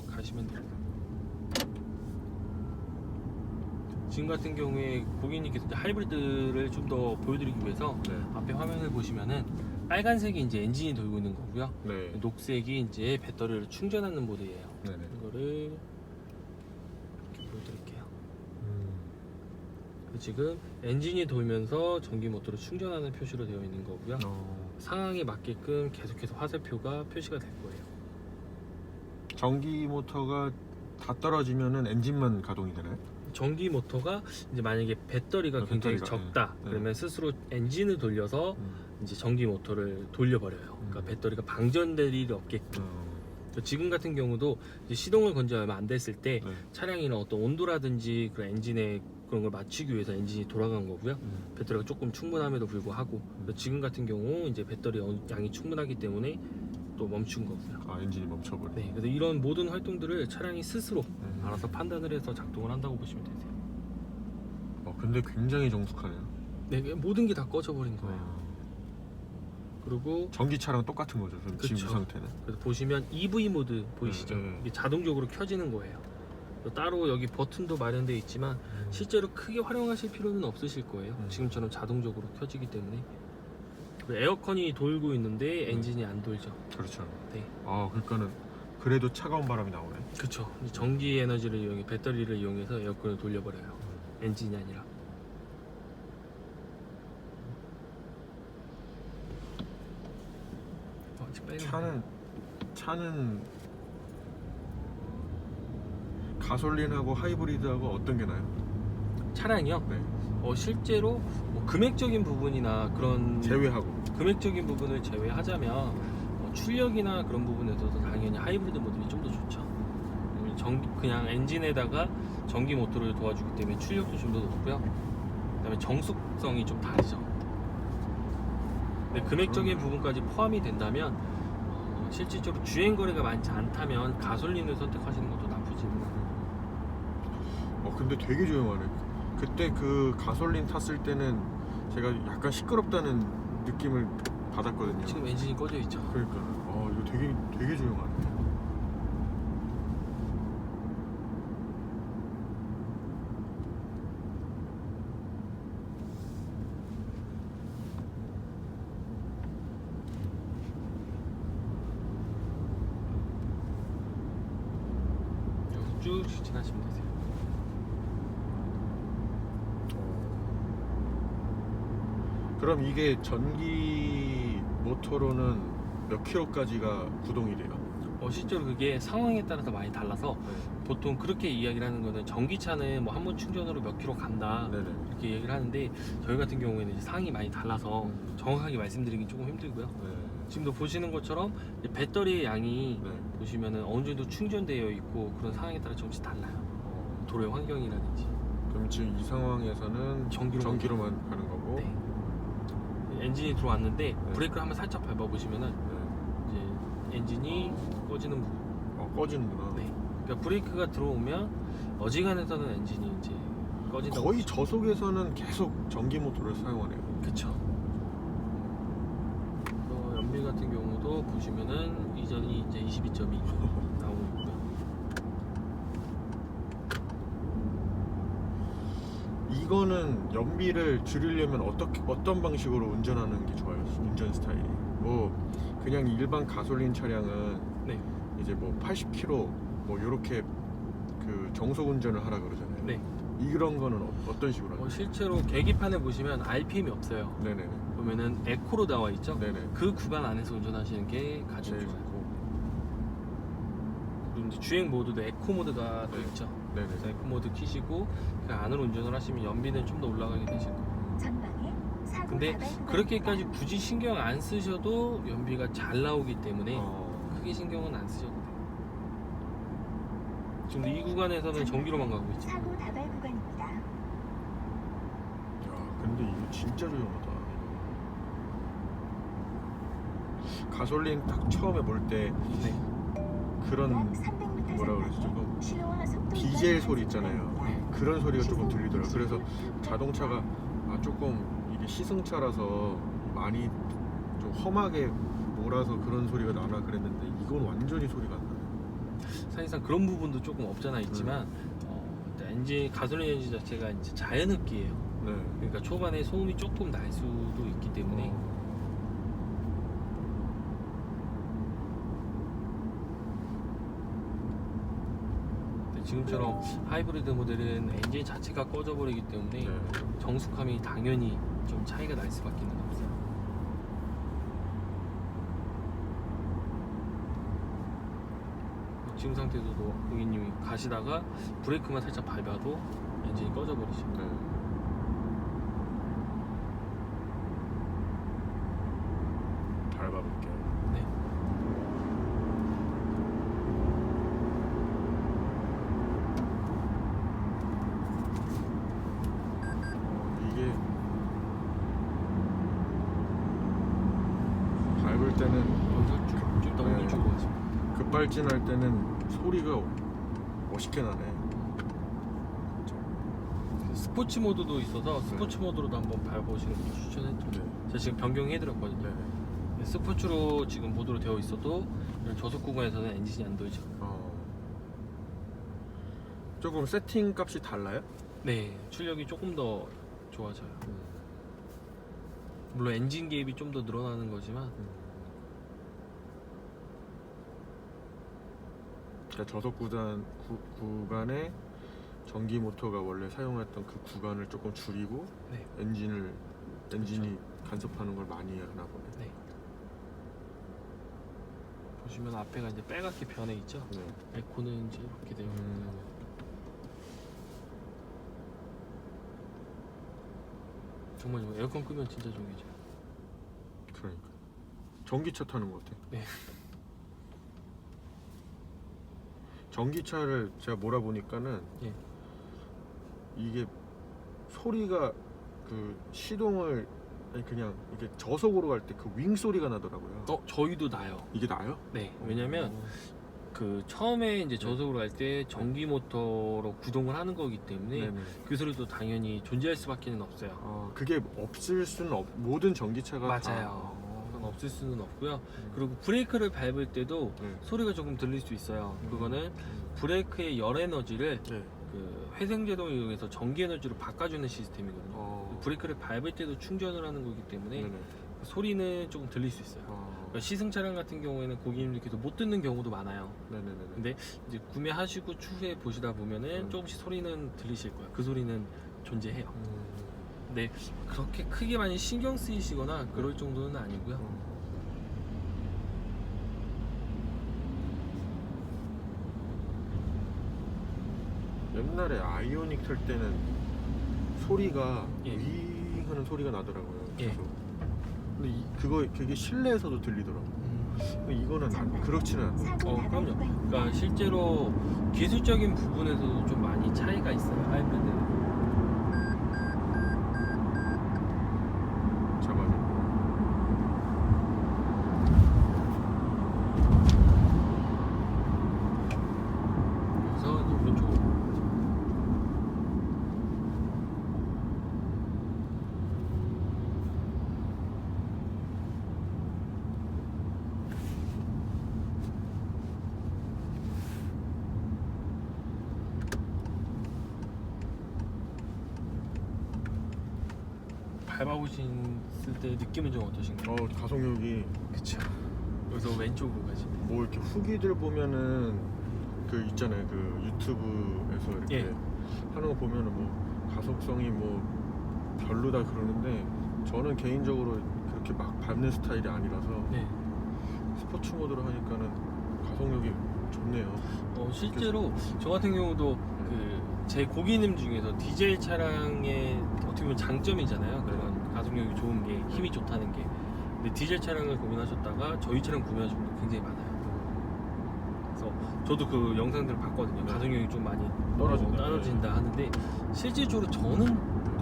쭉 가시면 됩니다. 지금 같은 경우에 고객님께서 이제 하이브리드를 좀 더 보여드리기 위해서 네. 앞에 화면을 보시면은 빨간색이 이제 엔진이 돌고 있는 거고요. 네. 녹색이 이제 배터리를 충전하는 모드예요. 네네. 이거를 이렇게 보여드릴게요. 지금 엔진이 돌면서 전기 모터로 충전하는 표시로 되어 있는 거고요. 상황에 맞게끔 계속해서 화살표가 표시가 될 거예요. 전기 모터가 다 떨어지면은 엔진만 가동이 되나요? 전기 모터가 이제 만약에 배터리가 굉장히 배터리가, 적다 네. 그러면 스스로 엔진을 돌려서 이제 전기 모터를 돌려버려요. 그러니까 배터리가 방전될 일이 없게끔. 지금 같은 경우도 이제 시동을 건 지 얼마 안 됐을 때 네. 차량이나 어떤 온도라든지 그런 엔진의 그런 걸 맞추기 위해서 엔진이 돌아간 거고요. 배터리가 조금 충분함에도 불구하고 지금 같은 경우 이제 배터리 양이 충분하기 때문에 또 멈춘 거고요. 아, 엔진이 멈춰버려. 네, 그래서 이런 모든 활동들을 차량이 스스로 알아서 판단을 해서 작동을 한다고 보시면 되세요. 근데 굉장히 정숙하네요. 네, 모든 게 다 꺼져버린 거예요. 그리고 전기차랑 똑같은 거죠, 지금 이 상태는. 그래서 보시면 EV 모드 보이시죠? 이게 자동적으로 켜지는 거예요. 또 따로 여기 버튼도 마련되어 있지만 실제로 크게 활용하실 필요는 없으실 거예요. 지금처럼 자동적으로 켜지기 때문에. 그리고 에어컨이 돌고 있는데 엔진이 안 돌죠. 그렇죠. 네. 그러니까는 그래도 차가운 바람이 나오네. 그렇죠. 전기 에너지를 이용해 배터리를 이용해서 에어컨을 돌려버려요. 엔진이 아니라. 차는 가솔린하고 하이브리드하고 어떤 게 나요? 차량이요? 네. 실제로 뭐 금액적인 부분이나 그런 제외하고. 금액적인 부분을 제외하자면 출력이나 그런 부분에서도 당연히 하이브리드 모델이 좀 더 좋죠. 그냥 엔진에다가 전기 모터를 도와주기 때문에 출력도 좀 더 높고요. 그다음에 정숙성이 좀 다르죠. 근데 금액적인 부분까지 포함이 된다면 실질적으로 주행 거리가 많지 않다면 가솔린을 선택하시는 것도 나쁘지는 않아요. 근데 되게 조용하네. 그때 그 가솔린 탔을 때는 제가 약간 시끄럽다는 느낌을 받았거든요. 지금 엔진이 꺼져 있죠. 그러니까 이거 되게 조용하네. 여기서 쭉 직진하시면 되세요. 그럼 이게 전기 모터로는 몇 킬로까지가 구동이 돼요? 실제로 그게 상황에 따라서 많이 달라서 보통 그렇게 이야기를 하는 거는 전기차는 뭐 한 번 충전으로 몇 킬로 간다 네네. 이렇게 얘기를 하는데 저희 같은 경우에는 이제 상황이 많이 달라서 정확하게 말씀드리긴 조금 힘들고요. 지금도 보시는 것처럼 이제 배터리의 양이 보시면은 어느 정도 충전되어 있고 그런 상황에 따라 조금씩 달라요. 도로의 환경이라든지. 그럼 지금 이 상황에서는 전기로만 가는 거고. 네. 엔진이 들어왔는데 브레이크를 한번 살짝 밟아보시면은 이제 엔진이 꺼지는 부분. 꺼지는구나. 네. 그러니까 브레이크가 들어오면 어지간해서는 엔진이 이제 꺼진다고. 거의 저속에서는 계속 전기 모터를 사용하네요. 그쵸. 연비 같은 경우도 보시면은 이전이 이제 22.2 나오고 있고요. 이거는 연비를 줄이려면 어떤 방식으로 운전하는 게 좋아요? 운전 스타일이. 뭐 그냥 일반 가솔린 차량은 이제 뭐 80km 뭐 요렇게 그 정속 운전을 하라 그러잖아요. 네. 이런 거는 어떤 식으로 하나요? 실제로 계기판에 보시면 RPM이 없어요. 네네네. 보면은 에코로 나와 있죠. 네네. 그 구간 안에서 운전하시는 게 가장 제일 좋아요. 좋고. 그리고 이제 주행 모드도 에코 모드가 또 있죠. 네네. 그래서 에코 모드 키시고 그 안으로 운전을 하시면 연비는 좀 더 올라가게 되실 거예요. 근데 그렇게까지 굳이 신경 안 쓰셔도 연비가 잘 나오기 때문에 크게 신경은 안 쓰셔도 돼요. 지금 이 구간에서는 전기로만 가고 있죠. 사고 다발 구간입니다. 야, 근데 이거 진짜 조용하다. 가솔린 딱 처음에 몰 때 그런 뭐라 그러지? 조금 디젤 소리 있잖아요. 그런 소리가 조금 들리더라고요. 그래서 자동차가 조금 이게 시승차라서 많이 좀 험하게 몰아서 그런 소리가 나나 그랬는데 이건 완전히 소리가 안 나요. 사실상 그런 부분도 조금 없잖아 있지만 일단 엔진 가솔린 엔진 자체가 이제 자연흡기예요. 네. 그러니까 초반에 소음이 조금 날 수도 있기 때문에 근데 지금처럼 하이브리드 모델은 엔진 자체가 꺼져버리기 때문에 네. 정숙함이 당연히 좀 차이가 날 수밖에 없어요. 지금 상태에서도 고객님이 가시다가 브레이크만 살짝 밟아도 엔진이 꺼져버리죠. 네. 밟아볼게요. 네. 이게 밟을 때는 여기서 좀더 네. 오른쪽으로 가시면 급발진할 때는 소리가 멋있게 나네. 스포츠 모드도 있어서 스포츠 모드로도 한번 밟아보시는 것도 추천해드려요. 네. 제가 지금 변경해드렸거든요. 네. 스포츠로 지금 모드로 되어 있어도 이런 저속 구간에서는 엔진이 안 돌죠. 조금 세팅 값이 달라요? 네, 출력이 조금 더 좋아져요. 물론 엔진 개입이 좀 더 늘어나는 거지만 그러니까 저속 구간에 전기 모터가 원래 사용했던 그 구간을 조금 줄이고 네. 엔진이 간섭하는 걸 많이 하나 보네. 네. 보시면 앞에가 이제 빨갛게 변해 있죠. 네. 에코는 이제 이렇게 되어 있고 정말 좋아요. 에어컨 끄면 진짜 좋겠죠. 그러니까 전기차 타는 것 같아. 네. 전기차를 제가 몰아보니까는 예. 이게 소리가 그 시동을 아니 그냥 이게 저속으로 갈 때 그 윙 소리가 나더라고요. 저희도 나요. 이게 나요? 네. 왜냐면 그 처음에 이제 저속으로 갈 때 전기 모터로 구동을 하는 거기 때문에 네네. 그 소리도 당연히 존재할 수밖에는 없어요. 그게 없을 수는 모든 전기차가 맞아요. 그건 없을 수는 없고요. 그리고 브레이크를 밟을 때도 네. 소리가 조금 들릴 수 있어요. 그거는 브레이크의 열 에너지를 네. 그 회생제동을 이용해서 전기 에너지로 바꿔주는 시스템이거든요. 브레이크를 밟을 때도 충전을 하는 거기 때문에 네네. 소리는 조금 들릴 수 있어요. 그러니까 시승 차량 같은 경우에는 고객님들께서 못 듣는 경우도 많아요. 네네네. 근데 이제 구매하시고 추후에 보시다 보면은 조금씩 소리는 들리실 거예요. 그 소리는 존재해요. 근데 그렇게 크게 많이 신경 쓰이시거나 그럴 정도는 아니고요. 옛날에 아이오닉 탈 때는 소리가 예. 윙 하는 소리가 나더라고요. 예. 계속. 근데 그게 실내에서도 들리더라고요. 근데 이거는 그렇지는 않아요. 그럼요. 그러니까 실제로 기술적인 부분에서도 좀 많이 차이가 있어요. 하이브리드는. 잡아줘. 그래서 이제 오른쪽으로. 밟아보셨을 때 느낌은 좀 어떠신가요? 가속력이 그쵸. 여기서 왼쪽으로 가시면. 뭐 이렇게 후기들 보면은 그 있잖아요. 그 유튜브에서 이렇게 예. 하는 거 보면은 뭐 가속성이 뭐 별로다 그러는데 저는 개인적으로 그렇게 막 밟는 스타일이 아니라서 네. 스포츠 모드로 하니까는 가속력이 좋네요. 실제로 저 같은 경우도 그 제 고객님 중에서 디젤 차량의 어떻게 보면 장점이잖아요. 그런 가속력이 좋은 게 힘이 좋다는 게. 근데 디젤 차량을 고민하셨다가 저희 차량 구매하신 분도 굉장히 많아요. 그래서 저도 그 영상들을 봤거든요. 가속력이 좀 많이 떨어진다 하는데 실질적으로 저는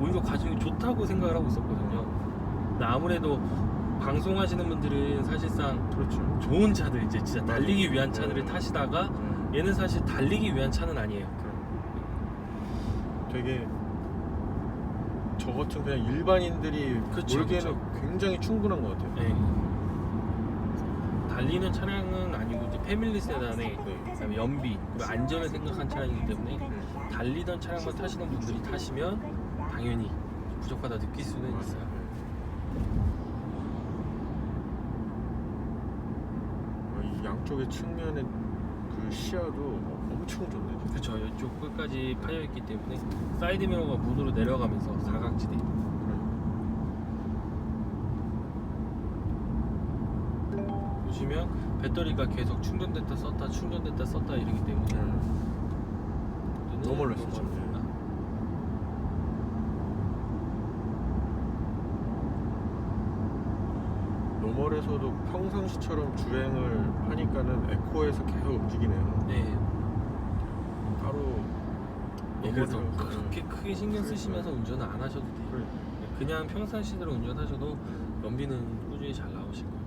오히려 가속력이 좋다고 생각을 하고 있었거든요. 근데 아무래도 방송하시는 분들은 사실상 그렇죠. 좋은 차들 이제 진짜 달리기 위한 차들을 네. 타시다가 얘는 사실 달리기 위한 차는 아니에요. 되게 저 같은 그냥 일반인들이 그쵸, 몰기에는 굉장히 충분한 것 같아요. 네. 달리는 차량은 아니고 이제 패밀리 세단에 네. 그다음에 연비 그리고 안전을 생각한 차량이기 때문에 달리던 차량만 타시는 분들이 타시면 당연히 부족하다 느낄 수는 있어요. 이 양쪽의 측면의 그 시야도 엄청 좋네. 그렇죠. 이쪽 끝까지 파여 있기 때문에 사이드 미러가 문으로 내려가면서 사각지대. 보시면 배터리가 계속 충전됐다 썼다 충전됐다 썼다 이러기 때문에 노멀로 했었죠. 노멀에서도 평상시처럼 주행을 하니까는 에코에서 계속 움직이네요. 네. 따로 그래서 노멀에서 그렇게 크게 신경 쓰시면서 운전을 안 하셔도 돼요. 그냥 평상시대로 운전하셔도 연비는 꾸준히 잘 나오실 거예요.